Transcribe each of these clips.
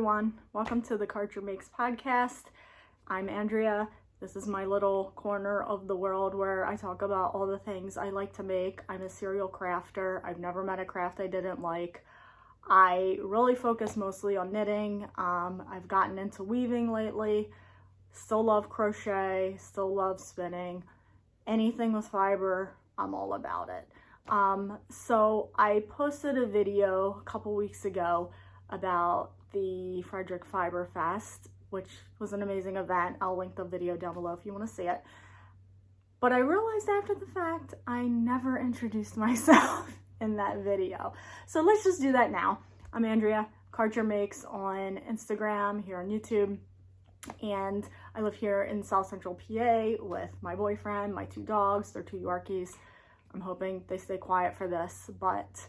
everyone. Welcome to the Karchermakes podcast. I'm Andrea. This is my little corner of the world where I talk about all the things I like to make. I'm a serial crafter. I've never met a craft I didn't like. I really focus mostly on knitting. I've gotten into weaving lately. Still love crochet, still love spinning. Anything with fiber, I'm all about it. So I posted a video a couple weeks ago about the Frederick Fiber Fest, which was an amazing event. I'll link the video down below if you want to see it. But I realized after the fact, I never introduced myself in that video. So let's just do that now. I'm Andrea, Karchermakes on Instagram, here on YouTube. And I live here in South Central PA with my boyfriend, my 2 dogs, they're 2 Yorkies. I'm hoping they stay quiet for this, but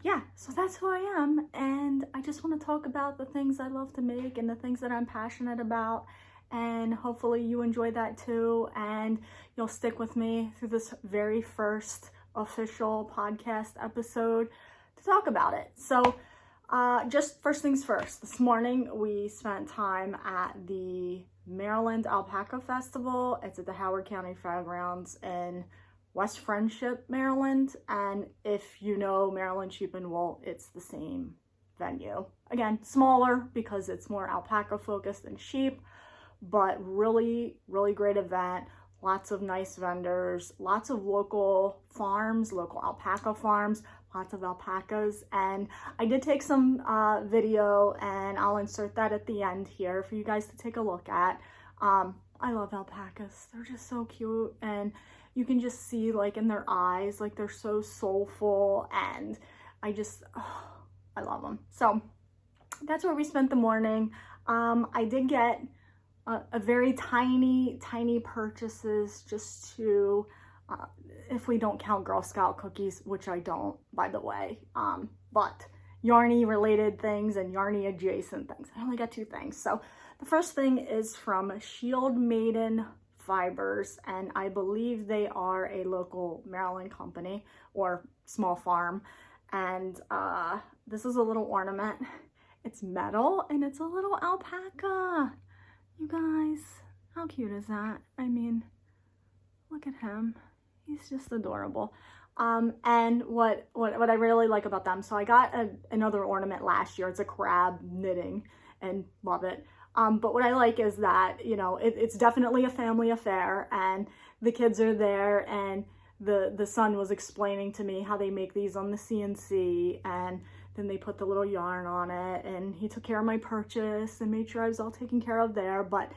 yeah, so that's who I am. And I just want to talk about the things I love to make and the things that I'm passionate about. And hopefully you enjoy that too. And you'll stick with me through this very first official podcast episode to talk about it. So just first things first, this morning we spent time at the Maryland Alpaca Festival. It's at the Howard County Fairgrounds in West Friendship, Maryland. And if you know Maryland Sheep and Wool, it's the same venue. Again, smaller because it's more alpaca focused than sheep, but really, really great event. Lots of nice vendors, lots of local farms, local alpaca farms, lots of alpacas. And I did take some video, and I'll insert that at the end here for you guys to take a look at. I love alpacas. They're just so cute, and you can just see like in their eyes, like they're so soulful, and I love them. So that's where we spent the morning. I did get a very tiny purchases just to, if we don't count Girl Scout cookies, which I don't, by the way, but yarny related things and yarny adjacent things. I only got 2 things. So the first thing is from Shield Maiden Fibers, and I believe they are a local Maryland company or small farm. And this is a little ornament. It's metal and it's a little alpaca. You guys, how cute is that? I mean, look at him. He's just adorable. And what I really like about them, so I got another ornament last year. It's a crab knitting and love it. But what I like is that, you know, it's definitely a family affair, and the kids are there, and the son was explaining to me how they make these on the CNC, and then they put the little yarn on it, and he took care of my purchase and made sure I was all taken care of there. But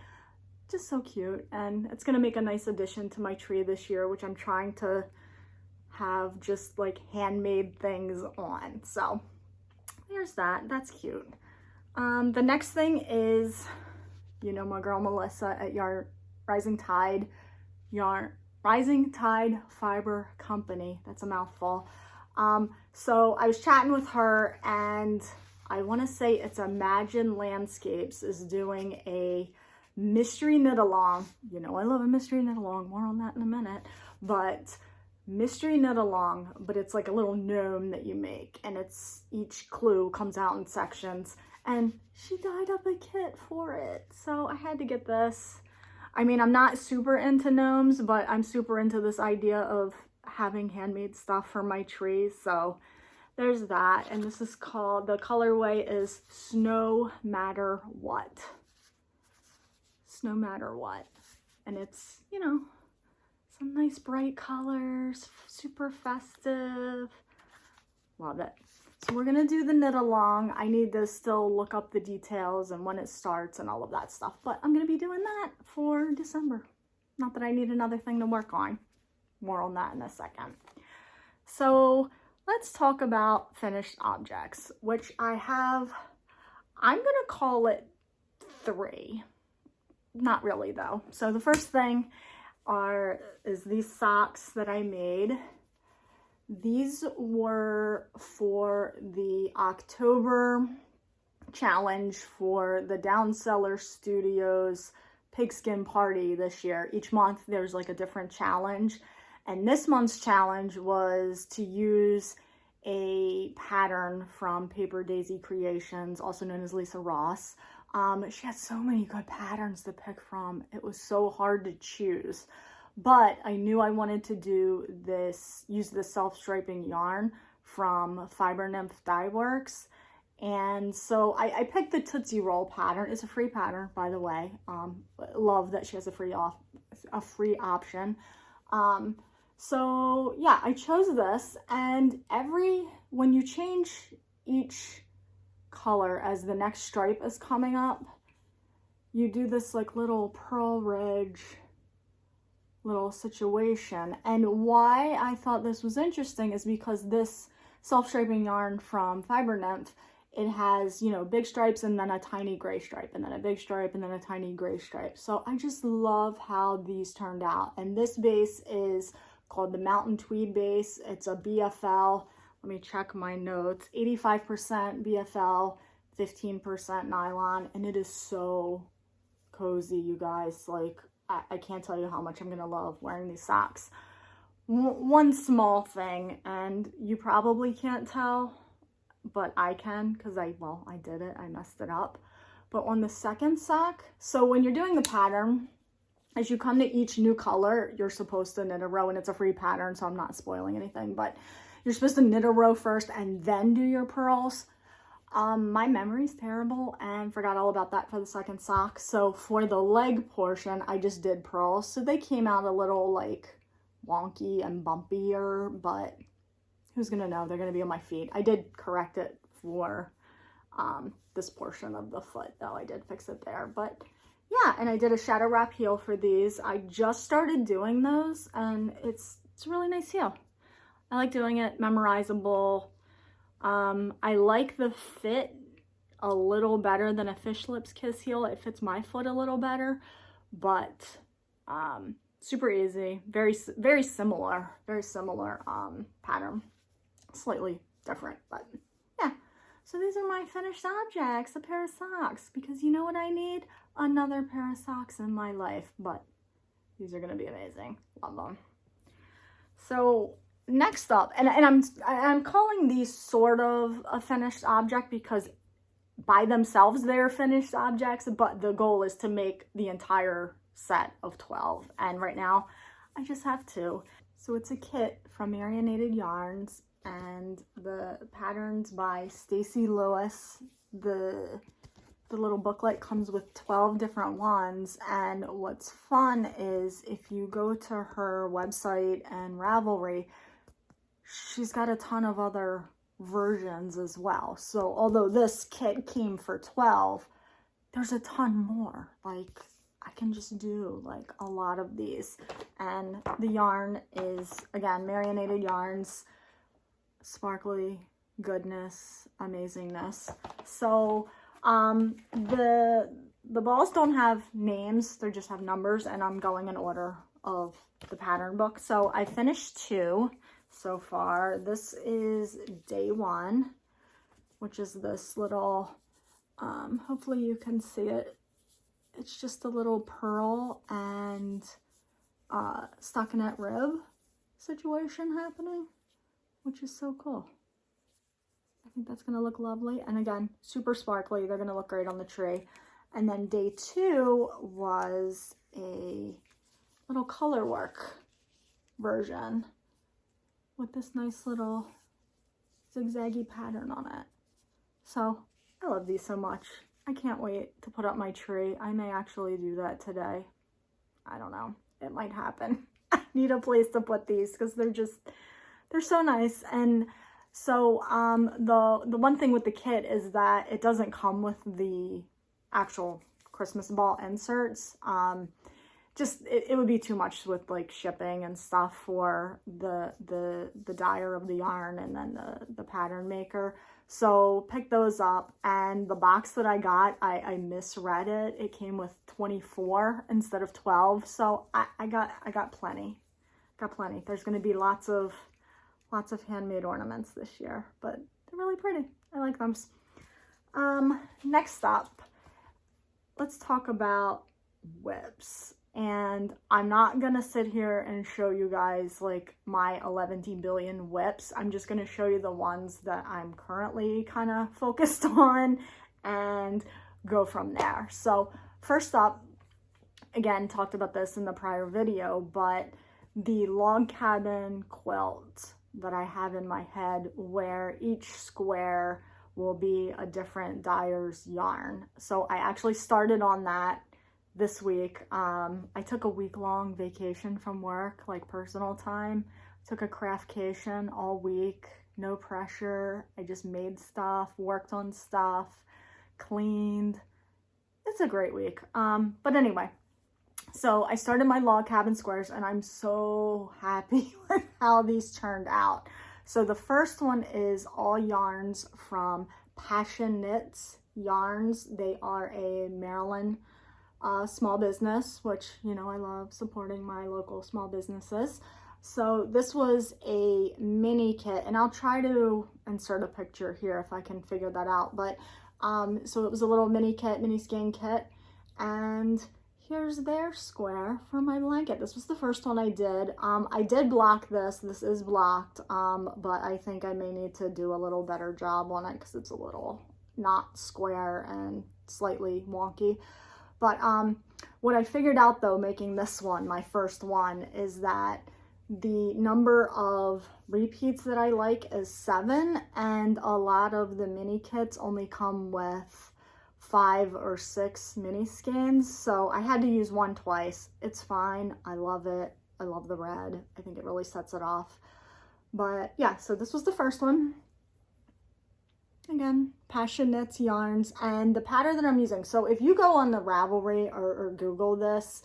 just so cute, and it's gonna make a nice addition to my tree this year, which I'm trying to have just like handmade things on. So there's that. That's cute. The next thing is, you know, my girl Melissa at Rising Tide Fiber Company. That's a mouthful. So I was chatting with her, and I want to say it's Imagine Landscapes is doing a mystery knit-along. You know, I love a mystery knit-along. More on that in a minute. But mystery knit-along, but it's like a little gnome that you make, and it's each clue comes out in sections. And she dyed up a kit for it, so I had to get this. I mean, I'm not super into gnomes, but I'm super into this idea of having handmade stuff for my trees, so there's that. And this is called, the colorway is Snow Matter What. Snow Matter What. And it's, you know, some nice bright colors, super festive. Love it. So we're gonna do the knit along. I need to still look up the details and when it starts and all of that stuff, but I'm gonna be doing that for December. Not that I need another thing to work on. More on that in a second. So let's talk about finished objects, which I have, I'm gonna call it 3. Not really though. So the first thing is these socks that I made. These were for the October challenge for the Downseller Studios pigskin party this year. Each month there's like a different challenge, and this month's challenge was to use a pattern from Paper Daisy Creations, also known as Lisa Ross. She has so many good patterns to pick from. It was so hard to choose, but I knew I wanted to do this, use the self-striping yarn from Fiber Nymph Dye Works. And so I picked the Tootsie Roll pattern. It's a free pattern, by the way. Love that she has a free option. So yeah, I chose this, and when you change each color as the next stripe is coming up, you do this like little pearl ridge little situation. And why I thought this was interesting is because this self-striping yarn from Fiber Nymph, it has, you know, big stripes and then a tiny gray stripe, and then a big stripe and then a tiny gray stripe. So I just love how these turned out. And this base is called the Mountain Tweed base. It's a BFL. Let me check my notes. 85% BFL, 15% nylon, and it is so cozy, you guys. Like, I can't tell you how much I'm gonna love wearing these socks. One small thing, and you probably can't tell, but I can, because I did it, I messed it up. But on the second sock, so when you're doing the pattern, as you come to each new color, you're supposed to knit a row, and it's a free pattern, so I'm not spoiling anything, but you're supposed to knit a row first and then do your pearls. My memory's terrible and forgot all about that for the second sock. So for the leg portion, I just did pearls. So they came out a little like wonky and bumpier, but who's gonna know? They're gonna be on my feet. I did correct it for this portion of the foot, though. I did fix it there, but yeah. And I did a shadow wrap heel for these. I just started doing those, and it's a really nice heel. I like doing it, memorizable. I like the fit a little better than a Fish Lips Kiss heel. It fits my foot a little better, but super easy, very similar pattern, slightly different, but yeah. So these are my finished objects, a pair of socks, because you know what I need? Another pair of socks in my life, but these are gonna be amazing. Love them. So next up, and I'm calling these sort of a finished object because by themselves they're finished objects, but the goal is to make the entire set of 12, and right now I just have 2. So it's a kit from Marionated Yarns, and the pattern's by Stacy Lewis. The little booklet comes with 12 different ones, and what's fun is if you go to her website and Ravelry, she's got a ton of other versions as well. So although this kit came for 12, there's a ton more. Like, I can just do like a lot of these. And the yarn is, again, Marionated Yarns, sparkly goodness, amazingness. So the balls don't have names, they just have numbers, and I'm going in order of the pattern book. So I finished 2 so far. This is day 1, which is this little, hopefully you can see it. It's just a little pearl and stockinette rib situation happening, which is so cool. I think that's gonna look lovely. And again, super sparkly. They're gonna look great on the tree. And then day 2 was a little color work version with this nice little zigzaggy pattern on it. So I love these so much. I can't wait to put up my tree. I may actually do that today. I don't know. It might happen. I need a place to put these because they're so nice. And so the one thing with the kit is that it doesn't come with the actual Christmas ball inserts. Just it would be too much with like shipping and stuff for the dyer of the yarn and then the pattern maker. So pick those up, and the box that I got, I misread it. It came with 24 instead of 12. So I got plenty. There's going to be lots of handmade ornaments this year, but they're really pretty. I like them. Next up, let's talk about whips. And I'm not gonna sit here and show you guys like my 11 billion whips. I'm just gonna show you the ones that I'm currently kind of focused on and go from there. So first up, again, talked about this in the prior video, but the log cabin quilt that I have in my head, where each square will be a different dyer's yarn. So I actually started on that this week. I took a week-long vacation from work, like personal time. Took a craftcation all week, no pressure. I just made stuff, worked on stuff, cleaned. It's a great week. But anyway, so I started my log cabin squares and I'm so happy with how these turned out. So the first one is all yarns from Passion Knits Yarns. They are a Maryland small business, which, you know, I love supporting my local small businesses. So this was a mini kit, and I'll try to insert a picture here if I can figure that out. But so it was a little mini kit, mini skein kit, and here's their square for my blanket. This was the first one I did. I did block this. This is blocked, but I think I may need to do a little better job on it because it's a little not square and slightly wonky. But what I figured out though, making this one, my first one, is that the number of repeats that I like is 7, and a lot of the mini kits only come with 5 or 6 mini skeins. So I had to use one twice. It's fine. I love it. I love the red. I think it really sets it off. But yeah, so this was the first one. Again, Passion Knits Yarns, and the pattern that I'm using. So if you go on the Ravelry or Google this,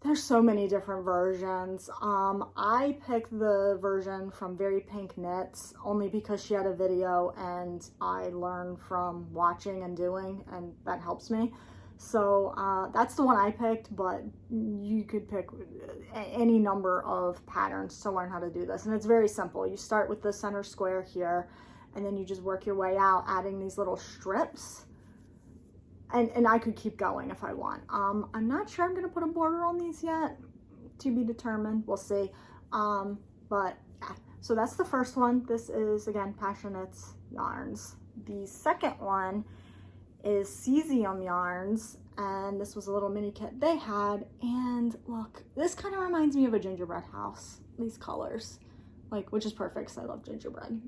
there's so many different versions. I picked the version from Very Pink Knits only because she had a video and I learned from watching and doing, and that helps me. So that's the one I picked, but you could pick any number of patterns to learn how to do this. And it's very simple. You start with the center square here, and then you just work your way out, adding these little strips. And I could keep going if I want. I'm not sure I'm gonna put a border on these yet, to be determined, we'll see. But yeah, so that's the first one. This is, again, Passion Knits Yarns. The second one is Cesium Yarns, and this was a little mini kit they had. And look, this kind of reminds me of a gingerbread house, these colors, like, which is perfect because I love gingerbread.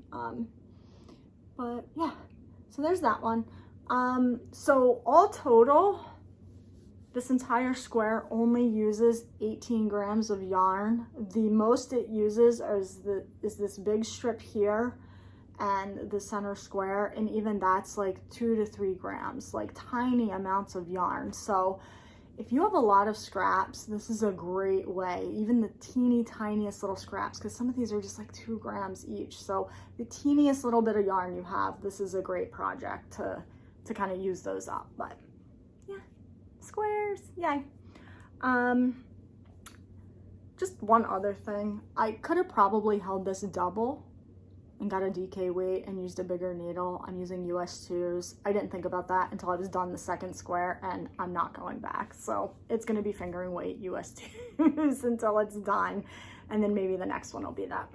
But yeah, so there's that one. So all total, this entire square only uses 18 grams of yarn. The most it uses is this big strip here and the center square, and even that's like 2 to 3 grams, like tiny amounts of yarn. So if you have a lot of scraps, this is a great way, even the teeny tiniest little scraps, because some of these are just like 2 grams each. So the teeniest little bit of yarn you have, this is a great project to kind of use those up. But yeah, squares, yay. Just one other thing, I could have probably held this double and got a DK weight and used a bigger needle. I'm using US 2s. I didn't think about that until I was done the second square, and I'm not going back. So it's gonna be fingering weight US 2s until it's done. And then maybe the next one will be that.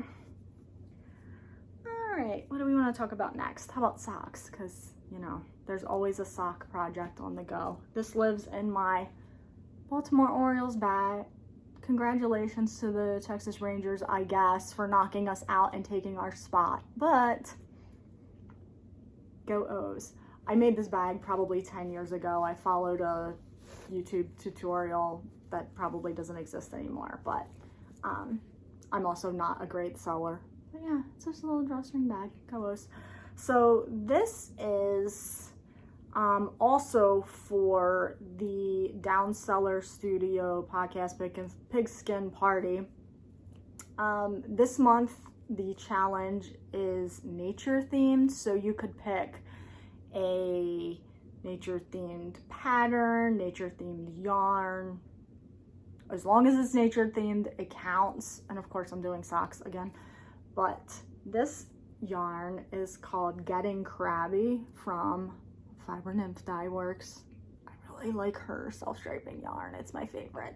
All right, what do we wanna talk about next? How about socks? Because, you know, there's always a sock project on the go. This lives in my Baltimore Orioles bag. Congratulations to the Texas Rangers, I guess, for knocking us out and taking our spot. But go O's. I made this bag probably 10 years ago. I followed a YouTube tutorial that probably doesn't exist anymore, but I'm also not a great sewer. But yeah, it's just a little drawstring bag. Go O's. So this is also for the Downseller Studio podcast pigskin party. This month the challenge is nature themed, so you could pick a nature themed pattern, nature themed yarn. As long as it's nature themed, it counts. And of course I'm doing socks again, but this yarn is called Getting Crabby from Fiber Nymph Dye Works. I really like her self-striping yarn. It's my favorite.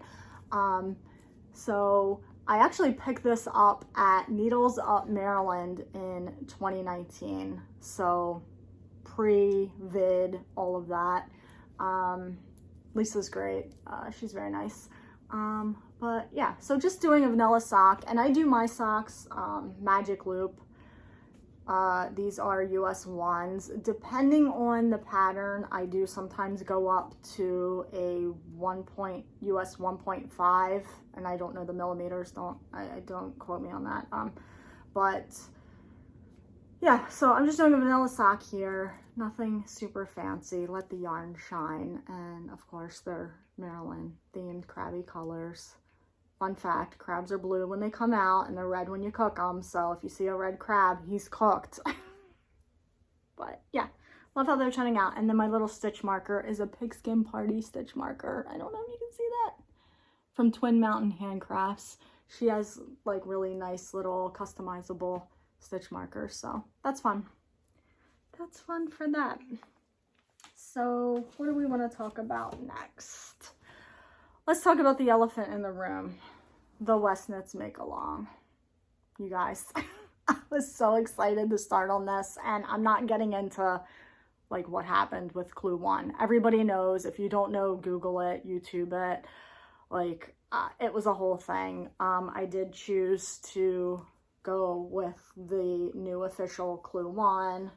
So I actually picked this up at Needles Up Maryland in 2019. So pre-vid, all of that. Lisa's great. She's very nice. But yeah, so just doing a vanilla sock, and I do my socks magic loop. These are US 1s. Depending on the pattern, I do sometimes go up to a US 1.5, and I don't know the millimeters, don't quote me on that. But yeah, so I'm just doing a vanilla sock here, nothing super fancy, let the yarn shine, and of course they're Maryland themed crabby colors. Fun fact, crabs are blue when they come out and they're red when you cook them. So if you see a red crab, he's cooked. But yeah, love how they're turning out. And then my little stitch marker is a Pigskin Party stitch marker. I don't know if you can see that. From Twin Mountain Handcrafts. She has like really nice little customizable stitch markers. So that's fun. That's fun for that. So what do we want to talk about next? Let's talk about the elephant in the room, the WestKnits Make-Along. You guys, I was so excited to start on this, and I'm not getting into like what happened with Clue 1. Everybody knows. If you don't know, Google it, YouTube it. Like, it was a whole thing. I did choose to go with the new official Clue 1.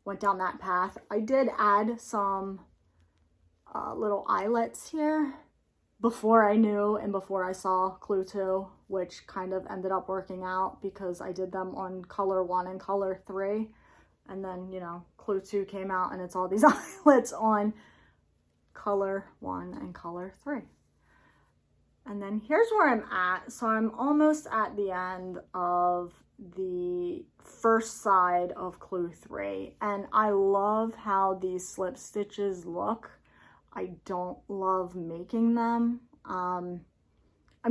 Went down that path. I did add some little eyelets here before I knew and before I saw Clue 2, which kind of ended up working out because I did them on color 1 and color 3. And then, you know, Clue 2 came out and it's all these eyelets on color 1 and color 3. And then here's where I'm at. So I'm almost at the end of the first side of Clue 3. And I love how these slip stitches look. I don't love making them. I'm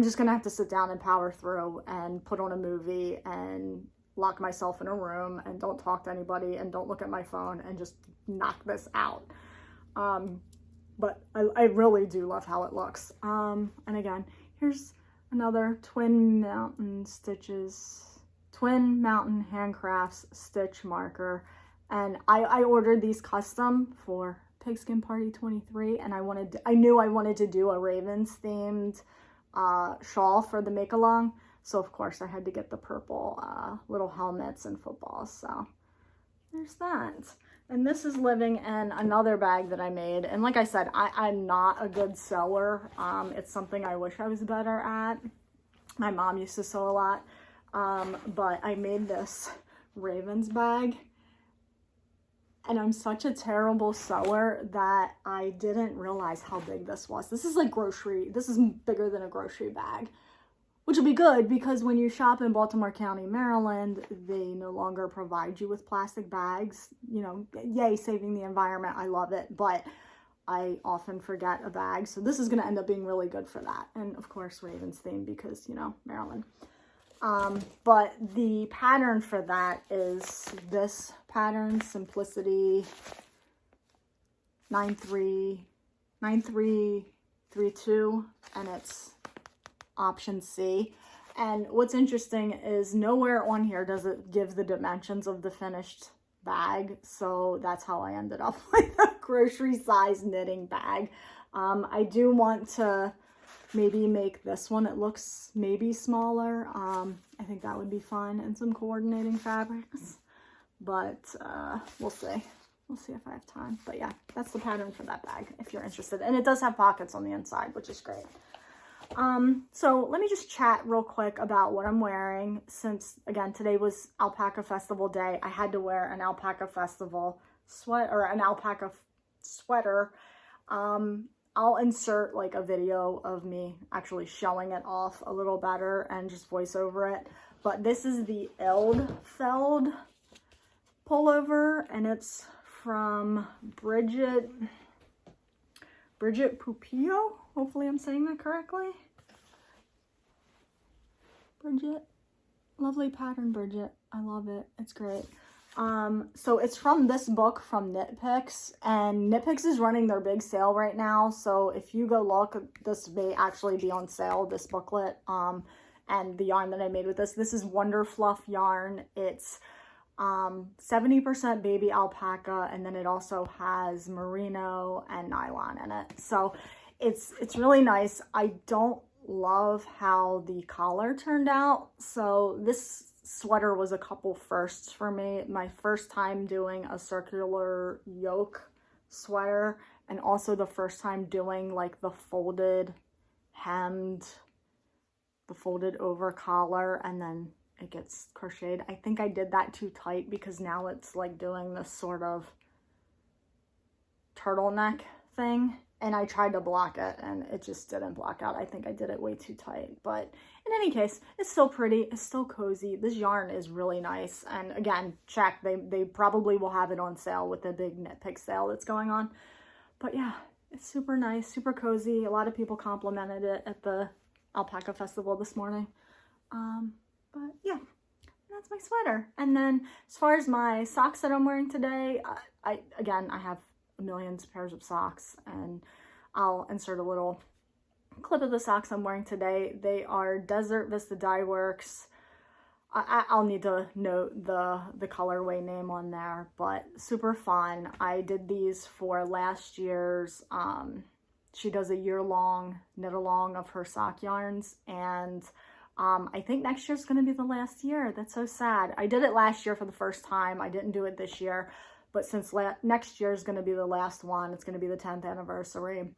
just gonna have to sit down and power through and put on a movie and lock myself in a room and don't talk to anybody and don't look at my phone and just knock this out. But I really do love how it looks. And again, here's another Twin Mountain Handcrafts stitch marker. And I ordered these custom for Pigskin Party 23, and I knew I wanted to do a Ravens themed shawl for the Make-Along, so of course I had to get the purple little helmets and footballs. So there's that. And this is living in another bag that I made, and like I said, I'm not a good sewer. It's something I wish I was better at. My mom used to sew a lot, but I made this Ravens bag. And I'm such a terrible sewer that I didn't realize how big this was. This is like this is bigger than a grocery bag, which will be good because when you shop in Baltimore County, Maryland, they no longer provide you with plastic bags. You know, yay, saving the environment. I love it, but I often forget a bag. So this is going to end up being really good for that. And of course, Ravens theme because, you know, Maryland. But the pattern for that is this pattern, Simplicity 9332, and it's option C. And what's interesting is nowhere on here does it give the dimensions of the finished bag, so that's how I ended up with a grocery size knitting bag. I do want to maybe make this one, it looks maybe smaller. I think that would be fun, and some coordinating fabrics, but we'll see. We'll see if I have time. But yeah, that's the pattern for that bag if you're interested. And it does have pockets on the inside, which is great. So let me just chat real quick about what I'm wearing, since again, today was Alpaca Festival day. I had to wear an Alpaca Festival an alpaca sweater. I'll insert like a video of me actually showing it off a little better and just voice over it. But this is the Eldfell pullover, and it's from Bridget Pupillo. Hopefully I'm saying that correctly. Bridget. Lovely pattern, Bridget. I love it. It's great. So it's from this book from Knit Picks, and Knit Picks is running their big sale right now. So if you go look, this may actually be on sale, this booklet, and the yarn that I made with this. This is Wonder Fluff yarn. It's 70% baby alpaca, and then it also has merino and nylon in it. So it's really nice. I don't love how the collar turned out. So this sweater was a couple firsts for me. My first time doing a circular yoke sweater, and also the first time doing like the folded hemmed, the folded over collar, and then it gets crocheted. I think I did that too tight because now it's like doing this sort of turtleneck thing, and I tried to block it and it just didn't block out. I think I did it way too tight, but in any case, it's still pretty, it's still cozy. This yarn is really nice, and again, check, they probably will have it on sale with the big Knit Pick sale that's going on. But yeah, it's super nice, super cozy. A lot of people complimented it at the Alpaca Festival this morning. But yeah, that's my sweater. And then as far as my socks that I'm wearing today, I have millions of pairs of socks, and I'll insert a little clip of the socks I'm wearing today. They are Desert Vista Dye Works. I'll need to note the colorway name on there, but super fun. I did these for last year's, she does a year-long knit-along of her sock yarns, and I think next year's going to be the last year. That's so sad. I did it last year for the first time. I didn't do it this year, but since next year is going to be the last one, it's going to be the 10th anniversary,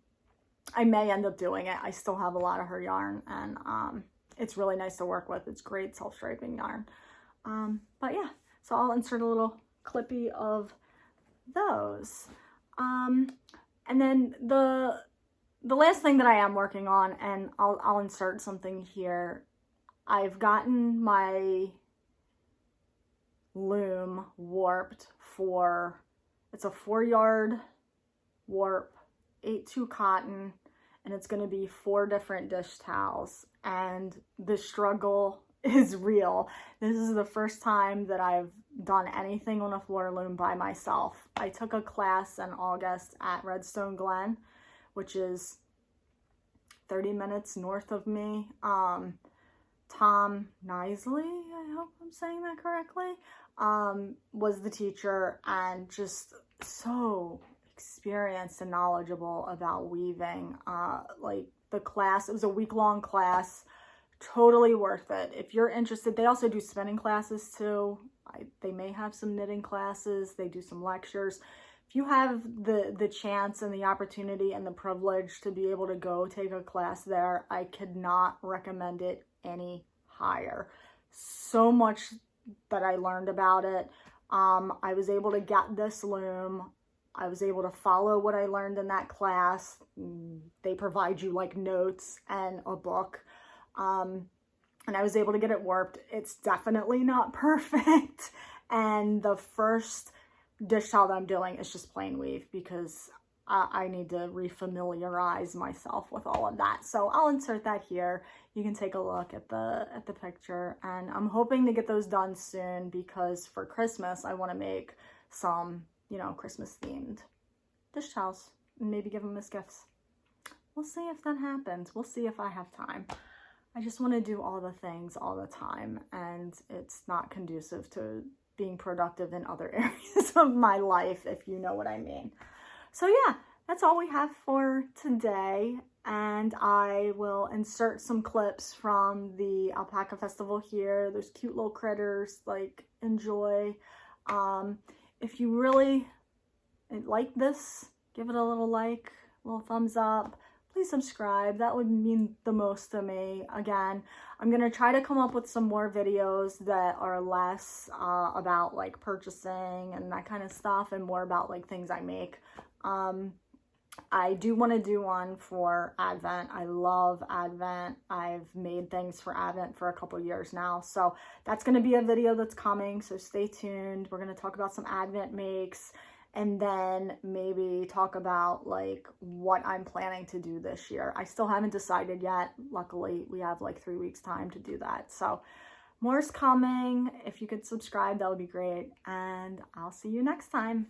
I may end up doing it. I still have a lot of her yarn, and it's really nice to work with. It's great self-striping yarn. But yeah, so I'll insert a little clippy of those. And then the last thing that I am working on, and I'll insert something here. I've gotten my loom warped for, it's a 4-yard warp, 8/2 cotton, and it's going to be 4 different dish towels, and the struggle is real. This is the first time that I've done anything on a floor loom by myself. I took a class in August at Redstone Glen, which is 30 minutes north of me. Tom Nisley, I hope I'm saying that correctly, was the teacher, and just so experienced and knowledgeable about weaving. Like the class, it was a week-long class, totally worth it. If you're interested, they also do spinning classes too. They may have some knitting classes, they do some lectures. If you have the chance and the opportunity and the privilege to be able to go take a class there, I could not recommend it any higher. So much that I learned about it. I was able to get this loom. I was able to follow what I learned in that class. They provide you like notes and a book. And I was able to get it warped. It's definitely not perfect. And the first dish towel that I'm doing is just plain weave, because I need to refamiliarize myself with all of that. So I'll insert that here. You can take a look at the picture, and I'm hoping to get those done soon, because for Christmas I want to make some, you know, Christmas themed dish towels and maybe give them as gifts. We'll see if that happens. We'll see if I have time. I just want to do all the things all the time, and it's not conducive to being productive in other areas of my life, if you know what I mean. So yeah, that's all we have for today, and I will insert some clips from the Alpaca Festival here. Those cute little critters, like, enjoy. If you really like this, give it a little like, a little thumbs up. Please subscribe. That would mean the most to me. Again, I'm going to try to come up with some more videos that are less about like purchasing and that kind of stuff, and more about like things I make. I do want to do one for Advent. I love Advent. I've made things for Advent for a couple years now. So that's going to be a video that's coming. So stay tuned. We're going to talk about some Advent makes, and then maybe talk about like what I'm planning to do this year. I still haven't decided yet. Luckily, we have like 3 weeks time to do that. So More's coming. If you could subscribe, that would be great. And I'll see you next time.